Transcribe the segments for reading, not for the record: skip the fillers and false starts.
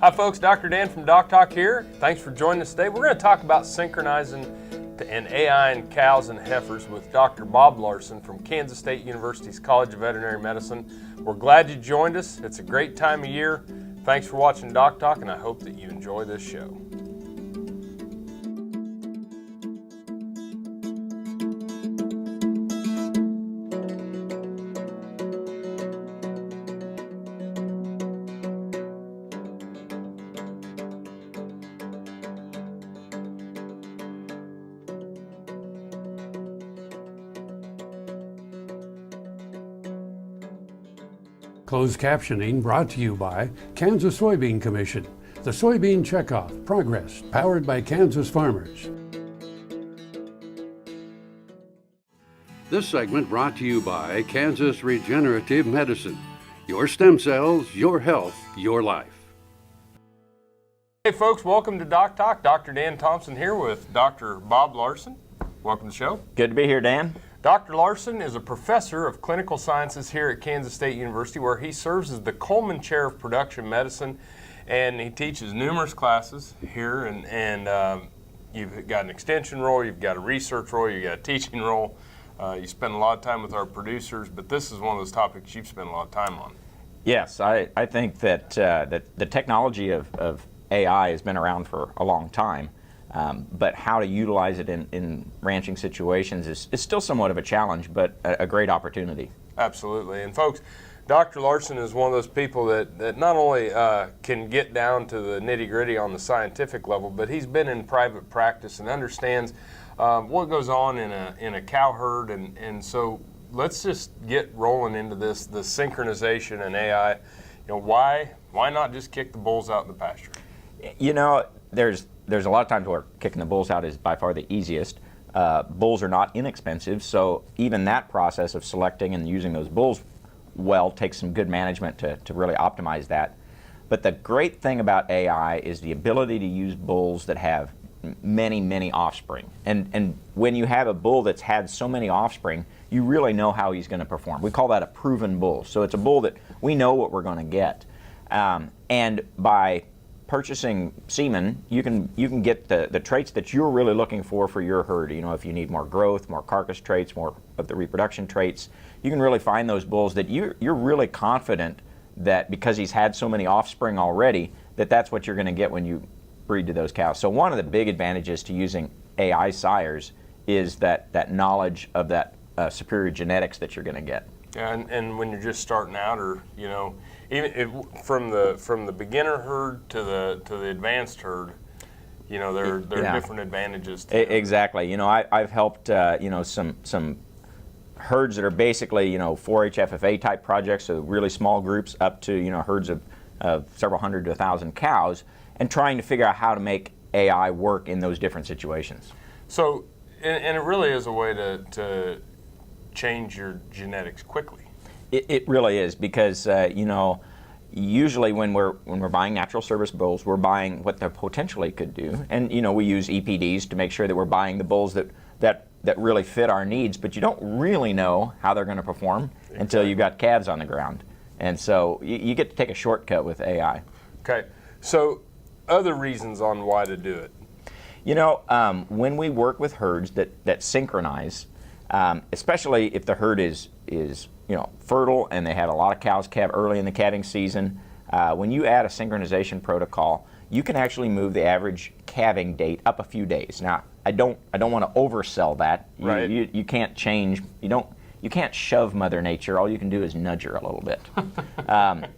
Hi folks, Dr. Dan from Doc Talk here. Thanks for joining us today. We're going to talk about synchronizing an AI in cows and heifers with Dr. Bob Larson from Kansas State University's College of Veterinary Medicine. We're glad you joined us. It's a great time of year. Thanks for watching Doc Talk, and I hope that you enjoy this show. Closed captioning brought to you by Kansas Soybean Commission. The Soybean Checkoff, Progress, powered by Kansas farmers. This segment brought to you by Kansas Regenerative Medicine. Your stem cells, your health, your life. Hey folks, welcome to Doc Talk. Dr. Dan Thompson here with Dr. Bob Larson. Welcome to the show. Good to be here, Dan. Dr. Larson is a professor of clinical sciences here at Kansas State University, where he serves as the Coleman Chair of Production Medicine, and he teaches numerous classes here. And you've got an extension role, you've got a research role, you've got a teaching role. You spend a lot of time with our producers, but this is one of those topics you've spent a lot of time on. Yes, I think that the technology of AI has been around for a long time. But how to utilize it in ranching situations is still somewhat of a challenge, but a great opportunity. Absolutely. And folks, Dr. Larson is one of those people that not only can get down to the nitty-gritty on the scientific level, but he's been in private practice and understands what goes on in a cow herd. And so let's just get rolling into this, the synchronization and AI. You know, why not just kick the bulls out in the pasture? You know, there's a lot of times where kicking the bulls out is by far the easiest. Bulls are not inexpensive, so even that process of selecting and using those bulls well takes some good management to really optimize that. But the great thing about AI is the ability to use bulls that have many offspring. And when you have a bull that's had so many offspring, you really know how he's going to perform. We call that a proven bull. So it's a bull that we know what we're going to get. And by purchasing semen, you can get the traits that you're really looking for your herd. You know, if you need more growth, more carcass traits, more of the reproduction traits, you can really find those bulls that you're really confident that because he's had so many offspring already, that's what you're going to get when you breed to those cows. So one of the big advantages to using AI sires is that knowledge of that superior genetics that you're going to get. Yeah, and when you're just starting out, or you know, even from the beginner herd to the advanced herd, you know, there are different advantages to that. Exactly. You know, I've helped you know, some herds that are basically, you know, 4-H FFA type projects, so really small groups up to, you know, herds of several hundred to 1,000 cows, and trying to figure out how to make AI work in those different situations. So, and it really is a way to change your genetics quickly. It really is, because you know, usually when we're buying natural service bulls, we're buying what they potentially could do, and you know, we use EPDs to make sure that we're buying the bulls that really fit our needs. But you don't really know how they're going to perform until you've got calves on the ground, and so you get to take a shortcut with AI. Okay, so other reasons on why to do it. You know, when we work with herds that synchronize. Especially if the herd is you know, fertile and they had a lot of cows calve early in the calving season, when you add a synchronization protocol, you can actually move the average calving date up a few days. Now, I don't want to oversell that. Right. You can't change. You can't shove Mother Nature. All you can do is nudge her a little bit.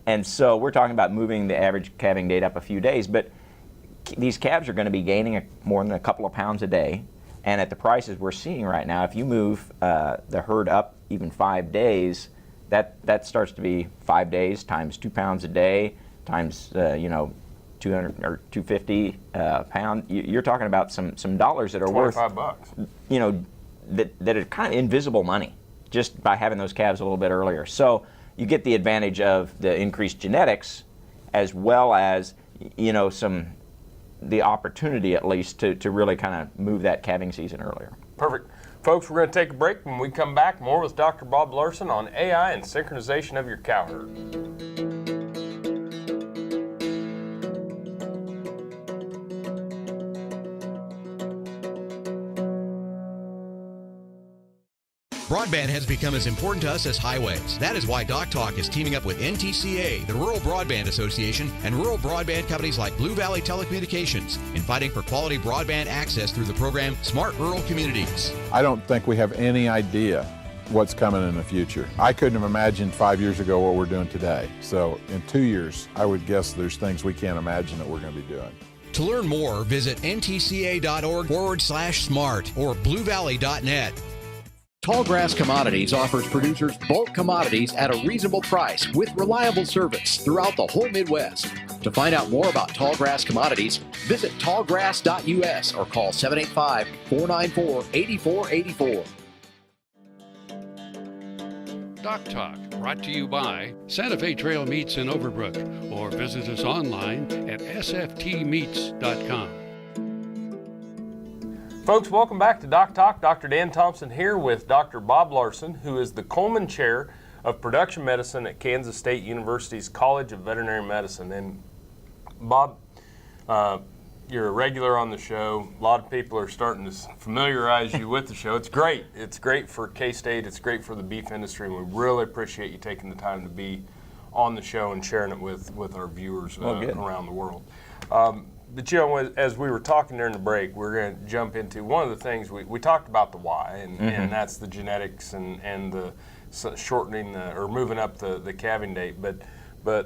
And so we're talking about moving the average calving date up a few days, but these calves are going to be gaining more than a couple of pounds a day. And at the prices we're seeing right now, if you move the herd up even 5 days, that starts to be 5 days times 2 pounds a day times you know, 200 or 250 pound. You're talking about some dollars that are worth $25. You know, that are kind of invisible money just by having those calves a little bit earlier. So you get the advantage of the increased genetics, as well as, you know, the opportunity at least to really kind of move that calving season earlier. Perfect. Folks, we're going to take a break. When we come back, more with Dr. Bob Larson on AI and synchronization of your cow herd. Broadband has become as important to us as highways. That is why DocTalk is teaming up with NTCA, the Rural Broadband Association, and rural broadband companies like Blue Valley Telecommunications in fighting for quality broadband access through the program Smart Rural Communities. I don't think we have any idea what's coming in the future. I couldn't have imagined 5 years ago what we're doing today. So in 2 years, I would guess there's things we can't imagine that we're going to be doing. To learn more, visit ntca.org/smart or bluevalley.net. Tallgrass Commodities offers producers bulk commodities at a reasonable price with reliable service throughout the whole Midwest. To find out more about Tallgrass Commodities, visit tallgrass.us or call 785-494-8484. Doc Talk, brought to you by Santa Fe Trail Meats in Overbrook, or visit us online at sftmeats.com. Folks, welcome back to Doc Talk. Dr. Dan Thompson here with Dr. Bob Larson, who is the Coleman Chair of Production Medicine at Kansas State University's College of Veterinary Medicine. And Bob, you're a regular on the show. A lot of people are starting to familiarize you with the show. It's great. It's great for K-State. It's great for the beef industry. And we really appreciate you taking the time to be on the show and sharing it with our viewers around the world. But you know, as we were talking during the break, we're going to jump into one of the things we talked about the why, and that's the genetics and the shortening or moving up the calving date. But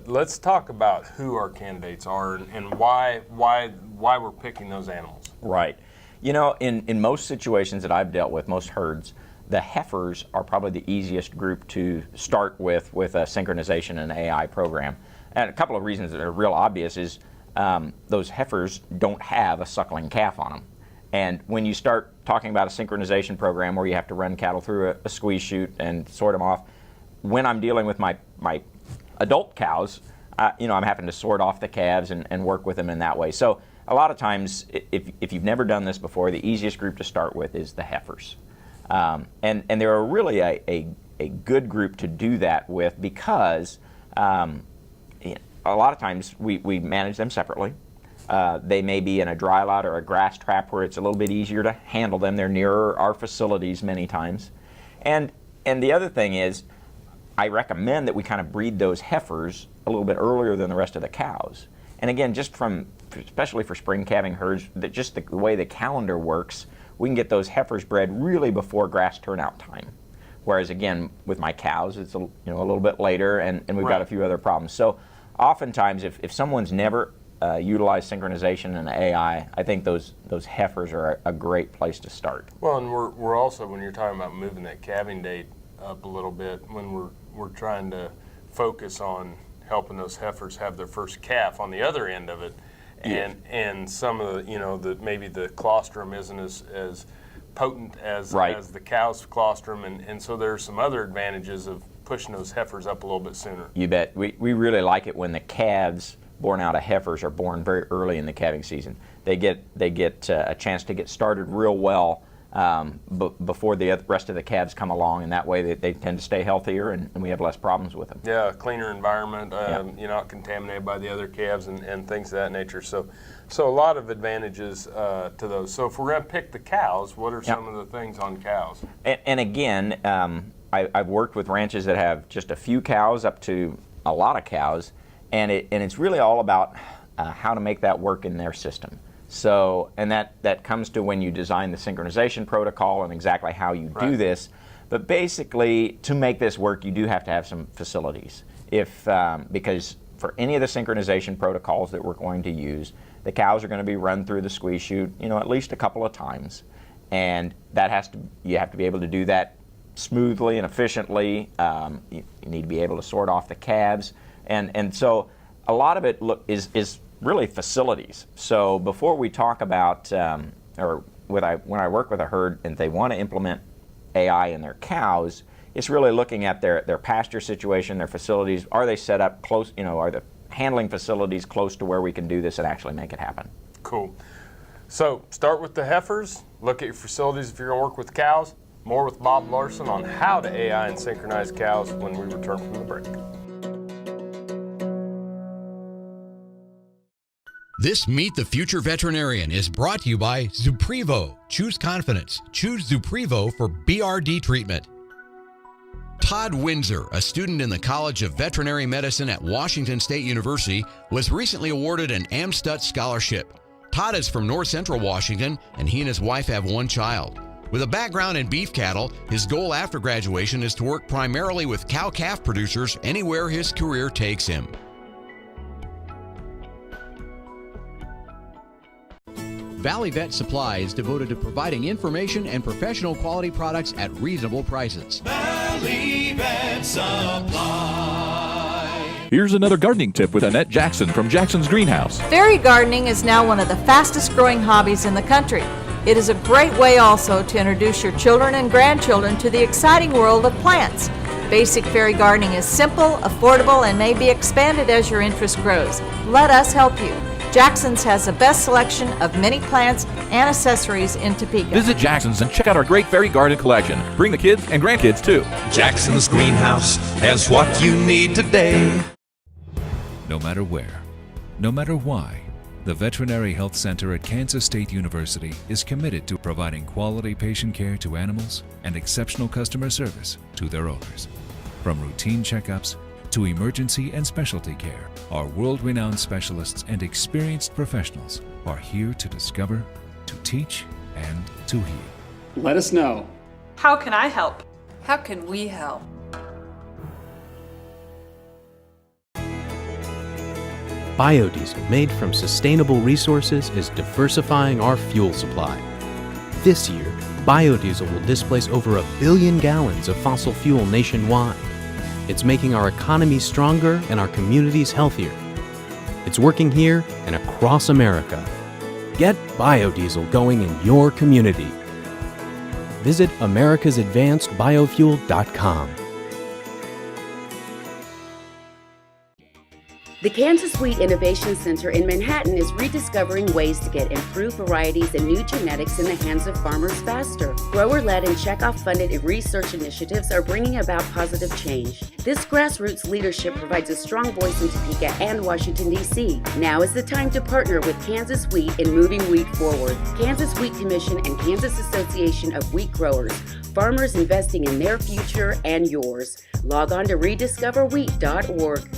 let's talk about who our candidates are and why we're picking those animals. Right. You know, in most situations that I've dealt with, most herds, the heifers are probably the easiest group to start with a synchronization and AI program. And a couple of reasons that are real obvious is those heifers don't have a suckling calf on them. And when you start talking about a synchronization program where you have to run cattle through a squeeze chute and sort them off, when I'm dealing with my adult cows, I'm having to sort off the calves and work with them in that way. So a lot of times, if you've never done this before, the easiest group to start with is the heifers. And they're really a good group to do that with because a lot of times we manage them separately. They may be in a dry lot or a grass trap where it's a little bit easier to handle them. They're nearer our facilities many times. And the other thing is, I recommend that we kind of breed those heifers a little bit earlier than the rest of the cows. And again, especially for spring calving herds, just the way the calendar works, we can get those heifers bred really before grass turnout time. Whereas again, with my cows, it's a little bit later, and we've got a few other problems. So oftentimes, if someone's never utilized synchronization and AI, I think those heifers are a great place to start. Well, and we're also, when you're talking about moving that calving date up a little bit, when we're trying to focus on helping those heifers have their first calf on the other end of it, and some of the maybe the colostrum isn't as potent as the cow's colostrum, and so there's some other advantages of pushing those heifers up a little bit sooner. You bet. We really like it when the calves born out of heifers are born very early in the calving season. They get a chance to get started real well before the rest of the calves come along, and that way they tend to stay healthier and we have less problems with them. Yeah, cleaner environment, you're not contaminated by the other calves and things of that nature. So a lot of advantages to those. So if we're going to pick the cows, what are some of the things on cows? And again, I've worked with ranches that have just a few cows up to a lot of cows, and it's really all about how to make that work in their system. So, and that comes to when you design the synchronization protocol and exactly how you do this. But basically, to make this work, you do have to have some facilities. Because for any of the synchronization protocols that we're going to use, the cows are going to be run through the squeeze chute, at least a couple of times, and you have to be able to do that smoothly and efficiently. You need to be able to sort off the calves, and so a lot of it is really facilities. So before we talk about, when I work with a herd and they want to implement AI in their cows, it's really looking at their pasture situation, their facilities. Are they set up close? Are the handling facilities close to where we can do this and actually make it happen? Cool. So start with the heifers. Look at your facilities if you're going to work with cows. More with Bob Larson on how to AI and synchronize cows when we return from the break. This Meet the Future Veterinarian is brought to you by Zuprevo. Choose confidence. Choose Zuprevo for BRD treatment. Todd Windsor, a student in the College of Veterinary Medicine at Washington State University, was recently awarded an AmStut scholarship. Todd is from North Central Washington, and he and his wife have one child. With a background in beef cattle, his goal after graduation is to work primarily with cow-calf producers anywhere his career takes him. Valley Vet Supply is devoted to providing information and professional quality products at reasonable prices. Valley Vet Supply. Here's another gardening tip with Annette Jackson from Jackson's Greenhouse. Fairy gardening is now one of the fastest growing hobbies in the country. It is a great way also to introduce your children and grandchildren to the exciting world of plants. Basic fairy gardening is simple, affordable, and may be expanded as your interest grows. Let us help you. Jackson's has the best selection of many plants and accessories in Topeka. Visit Jackson's and check out our great fairy garden collection. Bring the kids and grandkids too. Jackson's Greenhouse has what you need today. No matter where, no matter why, the Veterinary Health Center at Kansas State University is committed to providing quality patient care to animals and exceptional customer service to their owners. From routine checkups to emergency and specialty care, our world-renowned specialists and experienced professionals are here to discover, to teach, and to heal. Let us know. How can I help? How can we help? Biodiesel made from sustainable resources is diversifying our fuel supply. This year, biodiesel will displace over 1 billion gallons of fossil fuel nationwide. It's making our economy stronger and our communities healthier. It's working here and across America. Get biodiesel going in your community. Visit americasadvancedbiofuel.com. The Kansas Wheat Innovation Center in Manhattan is rediscovering ways to get improved varieties and new genetics in the hands of farmers faster. Grower-led and checkoff-funded research initiatives are bringing about positive change. This grassroots leadership provides a strong voice in Topeka and Washington, D.C. Now is the time to partner with Kansas Wheat in moving wheat forward. Kansas Wheat Commission and Kansas Association of Wheat Growers. Farmers investing in their future and yours. Log on to rediscoverwheat.org.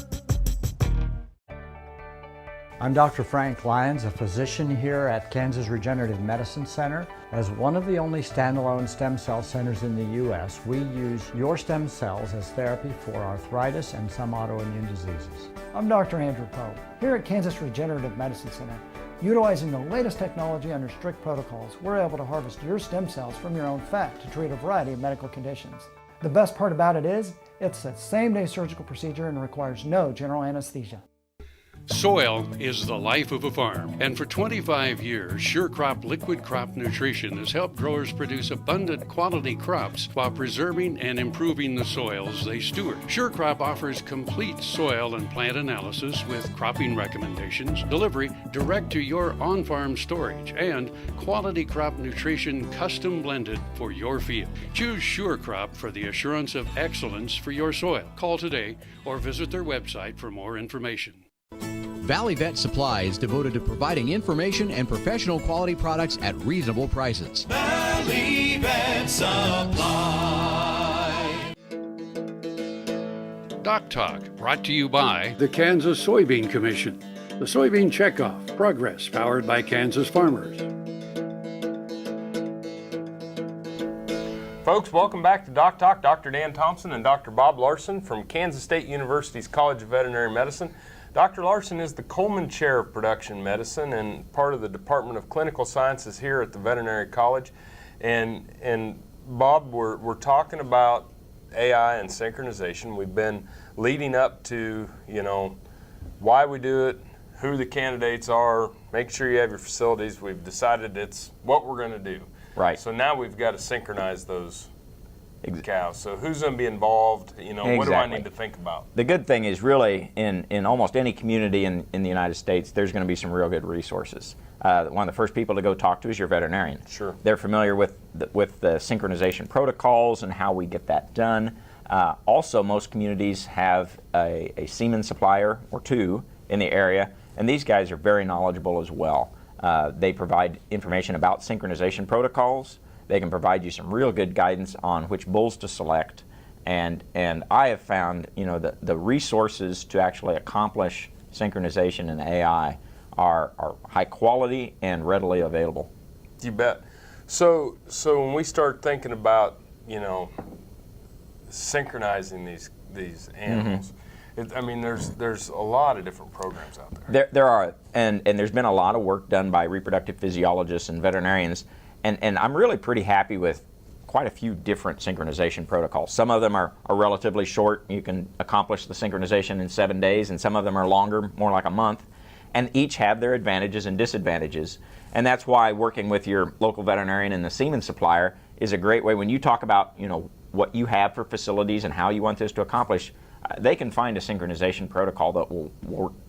I'm Dr. Frank Lyons, a physician here at Kansas Regenerative Medicine Center. As one of the only standalone stem cell centers in the U.S., we use your stem cells as therapy for arthritis and some autoimmune diseases. I'm Dr. Andrew Pope, here at Kansas Regenerative Medicine Center. Utilizing the latest technology under strict protocols, we're able to harvest your stem cells from your own fat to treat a variety of medical conditions. The best part about it is, it's a same-day surgical procedure and requires no general anesthesia. Soil is the life of a farm, and for 25 years, SureCrop Liquid Crop Nutrition has helped growers produce abundant quality crops while preserving and improving the soils they steward. SureCrop offers complete soil and plant analysis with cropping recommendations, delivery direct to your on-farm storage, and quality crop nutrition custom blended for your field. Choose SureCrop for the assurance of excellence for your soil. Call today or visit their website for more information. Valley Vet Supply is devoted to providing information and professional quality products at reasonable prices. Valley Vet Supply. Doc Talk, brought to you by the Kansas Soybean Commission. The Soybean Checkoff, progress powered by Kansas farmers. Folks, welcome back to Doc Talk. Dr. Dan Thompson and Dr. Bob Larson from Kansas State University's College of Veterinary Medicine. Dr. Larson is the Coleman Chair of Production Medicine and part of the Department of Clinical Sciences here at the Veterinary College. And Bob, we're talking about AI and synchronization. We've been leading up to, why we do it, who the candidates are, make sure you have your facilities. We've decided it's what we're going to do. Right. So now we've got to synchronize those cows. So who's going to be involved? Exactly. What do I need to think about? The good thing is really in almost any community in the United States, there's going to be some real good resources. One of the first people to go talk to is your veterinarian. Sure. They're familiar with the synchronization protocols and how we get that done. Also, most communities have a semen supplier or two in the area, and these guys are very knowledgeable as well. They provide information about synchronization protocols. They can provide you some real good guidance on which bulls to select And I have found, the resources to actually accomplish synchronization in AI are high quality and readily available. You bet. So when we start thinking about, synchronizing these animals, there's a lot of different programs out there. There are, and there's been a lot of work done by reproductive physiologists and veterinarians, and I'm really pretty happy with quite a few different synchronization protocols. Some of them are relatively short. You can accomplish the synchronization in 7 days, and some of them are longer, more like a month, and each have their advantages and disadvantages. And that's why working with your local veterinarian and the semen supplier is a great way. When you talk about, what you have for facilities and how you want this to accomplish, they can find a synchronization protocol that will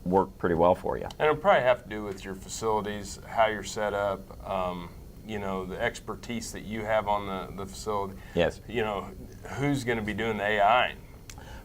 work pretty well for you. And it'll probably have to do with your facilities, how you're set up, the expertise that you have on the facility. Yes. Who's going to be doing the AI?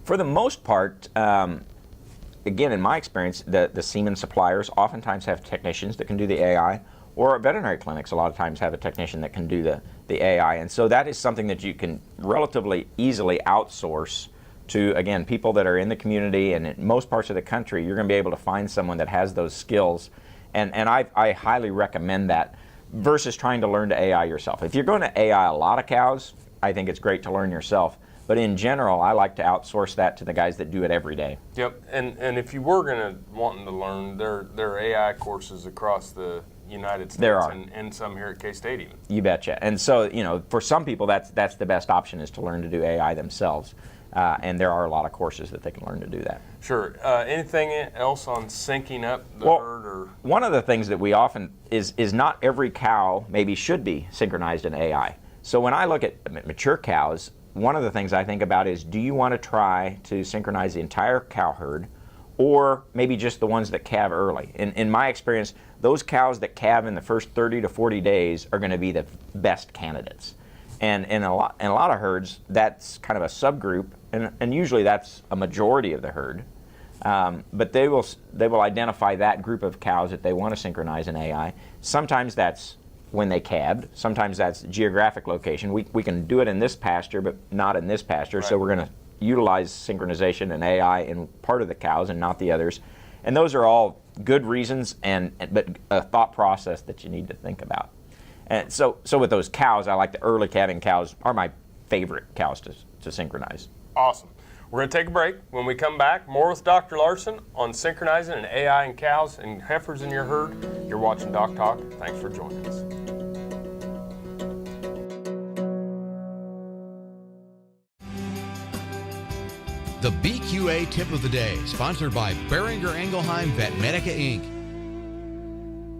For the most part, again, in my experience, the semen suppliers oftentimes have technicians that can do the AI, or veterinary clinics a lot of times have a technician that can do the AI. And so that is something that you can relatively easily outsource to, again, people that are in the community, and in most parts of the country, you're going to be able to find someone that has those skills. And I highly recommend that versus trying to learn to AI yourself. If you're going to AI a lot of cows, I think it's great to learn yourself. But in general, I like to outsource that to the guys that do it every day. Yep, and if you were wanting to learn, there are AI courses across the United States. There are. And some here at K-State even. You betcha. And so, for some people, that's the best option, is to learn to do AI themselves. And there are a lot of courses that they can learn to do that. Sure. Anything else on syncing up the herd? Or? One of the things that we often is not every cow maybe should be synchronized in AI. So when I look at mature cows, one of the things I think about is, do you want to try to synchronize the entire cow herd, or maybe just the ones that calve early? In my experience, those cows that calve in the first 30 to 40 days are going to be the best candidates. And in a lot of herds, that's kind of a subgroup, and usually that's a majority of the herd. But they will identify that group of cows that they want to synchronize in AI. Sometimes that's when they calved. Sometimes that's geographic location. We can do it in this pasture, but not in this pasture. Right. So we're going to utilize synchronization and AI in part of the cows and not the others. And those are all good reasons, but a thought process that you need to think about. And so with those cows, I like the early calving cows are my favorite cows to synchronize. Awesome. We're going to take a break. When we come back, more with Dr. Larson on synchronizing and AI in cows and heifers in your herd. You're watching Doc Talk. Thanks for joining us. The BQA Tip of the Day, sponsored by Beringer Engelheim Vetmedica, Inc.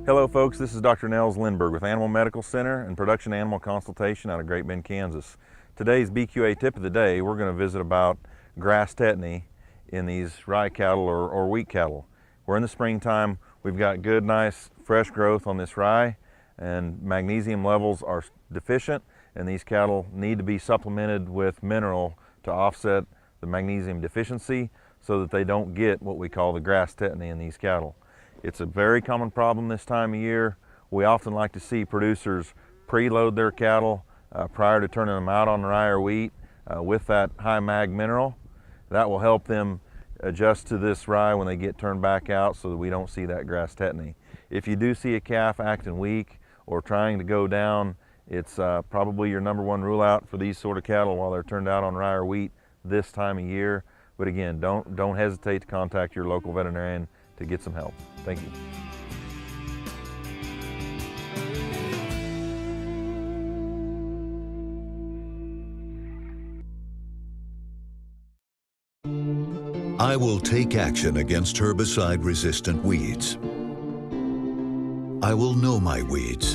Hello folks, this is Dr. Nels Lindberg with Animal Medical Center and Production Animal Consultation out of Great Bend, Kansas. Today's BQA Tip of the Day, we're going to visit about grass tetany in these rye cattle or wheat cattle. We're in the springtime, we've got good, nice, fresh growth on this rye, and magnesium levels are deficient, and these cattle need to be supplemented with mineral to offset the magnesium deficiency so that they don't get what we call the grass tetany in these cattle. It's a very common problem this time of year. We often like to see producers preload their cattle prior to turning them out on rye or wheat with that high mag mineral. That will help them adjust to this rye when they get turned back out so that we don't see that grass tetany. If you do see a calf acting weak or trying to go down, it's probably your number one rule out for these sort of cattle while they're turned out on rye or wheat this time of year. But again, don't hesitate to contact your local veterinarian to get some help. Thank you. I will take action against herbicide-resistant weeds. I will know my weeds,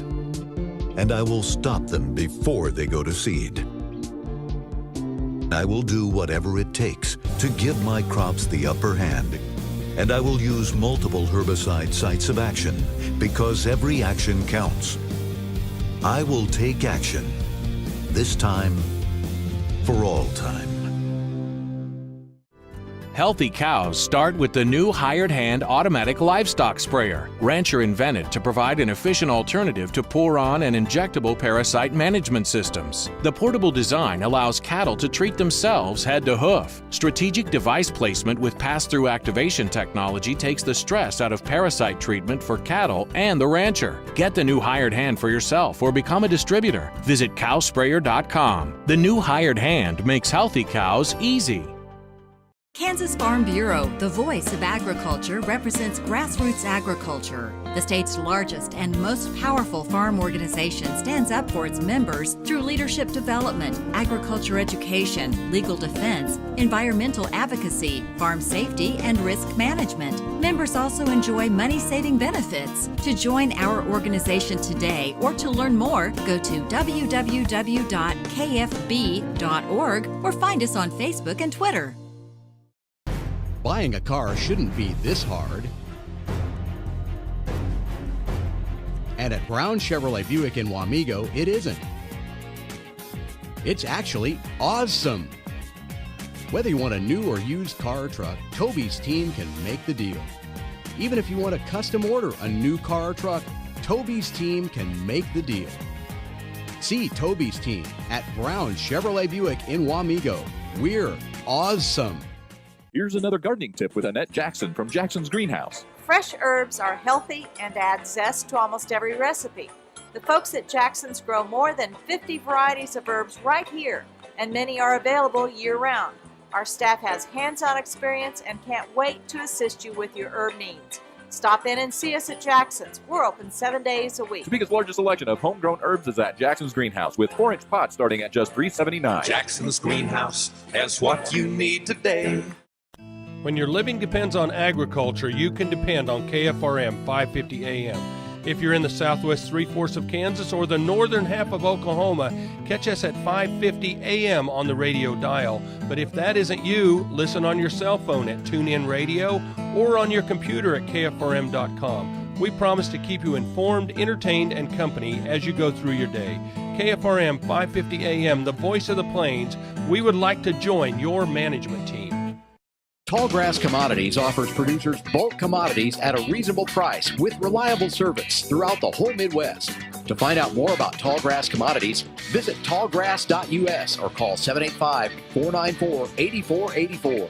and I will stop them before they go to seed. I will do whatever it takes to give my crops the upper hand, and I will use multiple herbicide sites of action because every action counts. I will take action, this time for all time. Healthy cows start with the new hired hand automatic livestock sprayer. Rancher invented to provide an efficient alternative to pour-on and injectable parasite management systems. The portable design allows cattle to treat themselves head to hoof. Strategic device placement with pass-through activation technology takes the stress out of parasite treatment for cattle and the rancher. Get the new hired hand for yourself or become a distributor. Visit cowsprayer.com. The new hired hand makes healthy cows easy. Kansas Farm Bureau, the voice of agriculture, represents grassroots agriculture. The state's largest and most powerful farm organization stands up for its members through leadership development, agriculture education, legal defense, environmental advocacy, farm safety, and risk management. Members also enjoy money-saving benefits. To join our organization today or to learn more, go to www.kfb.org or find us on Facebook and Twitter. Buying a car shouldn't be this hard. And at Brown Chevrolet Buick in Wamego, it isn't. It's actually awesome. Whether you want a new or used car or truck, Toby's team can make the deal. Even if you want to custom order a new car or truck, Toby's team can make the deal. See Toby's team at Brown Chevrolet Buick in Wamego. We're awesome. Here's another gardening tip with Annette Jackson from Jackson's Greenhouse. Fresh herbs are healthy and add zest to almost every recipe. The folks at Jackson's grow more than 50 varieties of herbs right here, and many are available year-round. Our staff has hands-on experience and can't wait to assist you with your herb needs. Stop in and see us at Jackson's. We're open 7 days a week. Topeka's largest selection of homegrown herbs is at Jackson's Greenhouse with 4-inch pots starting at just $3.79. Jackson's Greenhouse has what you need today. When your living depends on agriculture, you can depend on KFRM 550 AM. If you're in the southwest three-fourths of Kansas or the northern half of Oklahoma, catch us at 550 AM on the radio dial. But if that isn't you, listen on your cell phone at TuneIn Radio or on your computer at KFRM.com. We promise to keep you informed, entertained, and company as you go through your day. KFRM 550 AM, the voice of the plains. We would like to join your management team. Tallgrass Commodities offers producers bulk commodities at a reasonable price with reliable service throughout the whole Midwest. To find out more about Tallgrass Commodities, visit tallgrass.us or call 785-494-8484.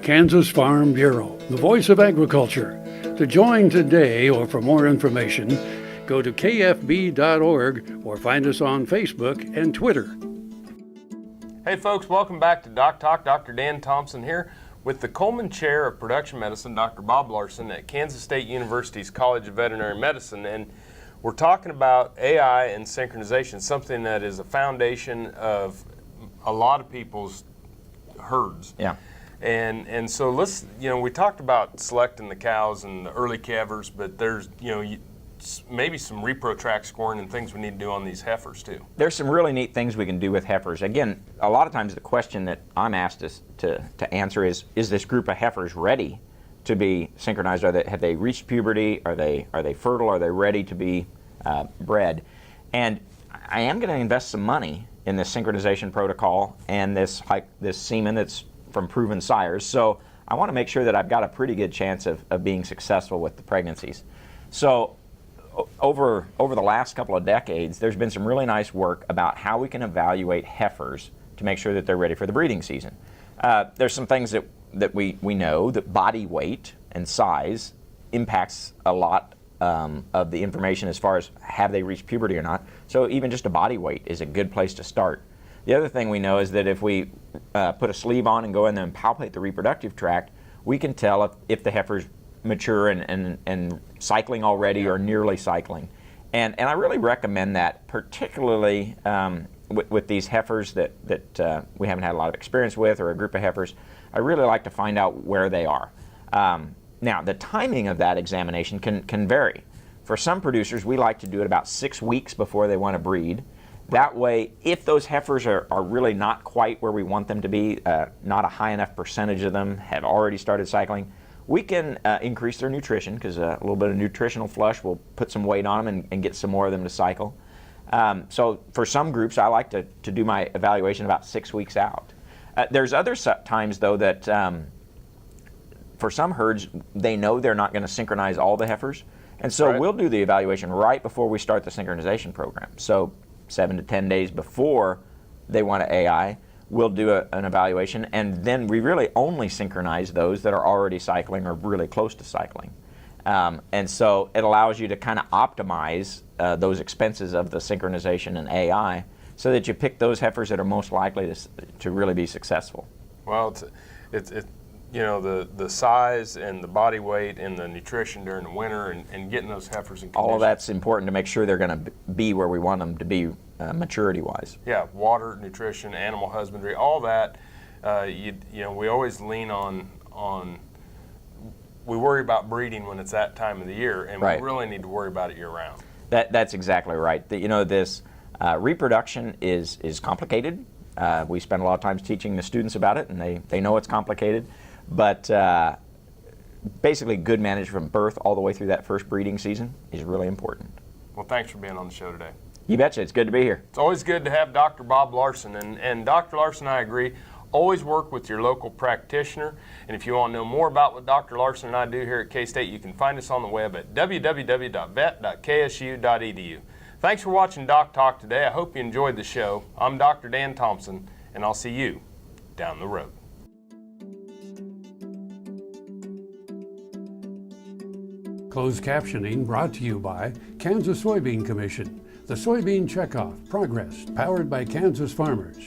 Kansas Farm Bureau, the voice of agriculture. To join today or for more information, go to kfb.org or find us on Facebook and Twitter. Hey folks, welcome back to Doc Talk. Dr. Dan Thompson here with the Coleman Chair of Production Medicine, Dr. Bob Larson at Kansas State University's College of Veterinary Medicine. And we're talking about AI and synchronization, something that is a foundation of a lot of people's herds. Yeah. And so let's, we talked about selecting the cows and the early calvers, but there's, maybe some repro track scoring and things we need to do on these heifers too. There's some really neat things we can do with heifers. Again, a lot of times the question that I'm asked to answer is this group of heifers ready to be synchronized? Have they reached puberty? Are they fertile? Are they ready to be bred? And I am going to invest some money in this synchronization protocol and this semen that's from proven sires. So I want to make sure that I've got a pretty good chance of being successful with the pregnancies. So over the last couple of decades, there's been some really nice work about how we can evaluate heifers to make sure that they're ready for the breeding season. There's some things that we know that body weight and size impacts a lot of the information as far as have they reached puberty or not. So even just a body weight is a good place to start. The other thing we know is that if we put a sleeve on and go in there and palpate the reproductive tract, we can tell if the heifer's mature and cycling already or nearly cycling. And I really recommend that, particularly with these heifers that we haven't had a lot of experience with, or a group of heifers. I really like to find out where they are. Now, the timing of that examination can vary. For some producers, we like to do it about 6 weeks before they want to breed. That way, if those heifers are really not quite where we want them to be, not a high enough percentage of them have already started cycling, we can increase their nutrition, because a little bit of nutritional flush will put some weight on them and get some more of them to cycle. So for some groups, I like to do my evaluation about 6 weeks out. There's other times, though, that for some herds, they know they're not going to synchronize all the heifers. And so we'll do the evaluation right before we start the synchronization program. So 7 to 10 days before they want to AI, we'll do an evaluation, and then we really only synchronize those that are already cycling or really close to cycling. And so it allows you to kind of optimize those expenses of the synchronization and AI so that you pick those heifers that are most likely to really be successful. Well, it's you know, the size and the body weight and the nutrition during the winter and getting those heifers in condition. All of that's important to make sure they're going to be where we want them to be maturity-wise. Yeah, water, nutrition, animal husbandry, all that. You know, we always lean on. We worry about breeding when it's that time of the year, and we really need to worry about it year-round. That's exactly right. You know, this reproduction is complicated. We spend a lot of time teaching the students about it, and they know it's complicated. But basically, good management from birth all the way through that first breeding season is really important. Well, thanks for being on the show today. You betcha. It's good to be here. It's always good to have Dr. Bob Larson. And Dr. Larson, I agree, always work with your local practitioner. And if you want to know more about what Dr. Larson and I do here at K-State, you can find us on the web at www.vet.ksu.edu. Thanks for watching Doc Talk today. I hope you enjoyed the show. I'm Dr. Dan Thompson, and I'll see you down the road. Closed captioning brought to you by Kansas Soybean Commission. The Soybean Checkoff Progress, powered by Kansas farmers.